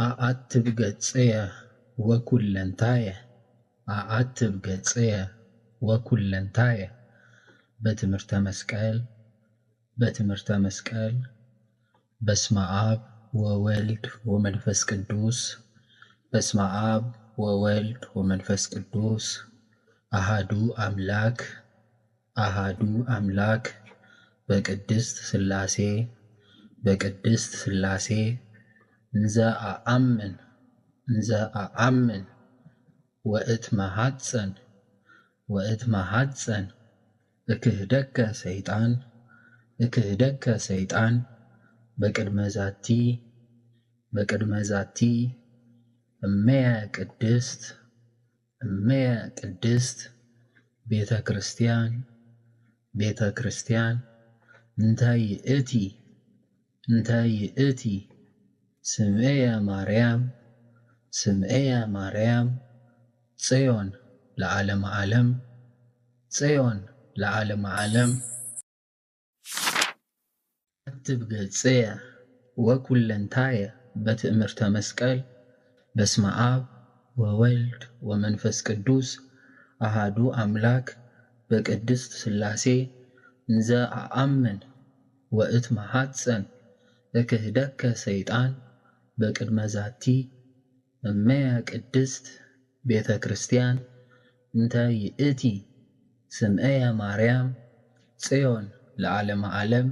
አአትብ ገጽየ ወኩለንታየ አአትብ ገጽየ ወኩለንታየ በትምህርተ መስቀል በስመ አብ ወወልድ ወመንፈስ ቅዱስ በስመ አብ ወወልድ ወመንፈስ ቅዱስ አሃዱ አምላክ በቅድስት ሥላሴ እንዘ አአምን ወእትመሐፀን እክህደከ ሰይጣን በቅድመ ዛቲ እመየ ቅድስት ቤተ ክርስቲያን እንተ ይእቲ ስምዐየ ማርያም ጽዮን ለዓለመ ዓለም አትብ ገጽየ ወኩለንታየ በትእምርተ መስቀል በስመ አብ ወወልድ ወመንፈስ ቅዱስ አሃዱ አምላክ በቅድስት ሥላሴ እንዘ አአምን ወእትመሐፀን እክህደከ ሰይጣን በቅድመ ዛቲ እመየ ቅድስት ቤተ ክርስቲያን እንተ ይእቲ ስምዐየ ማርያም ጽዮን ለዓለመ ዓለም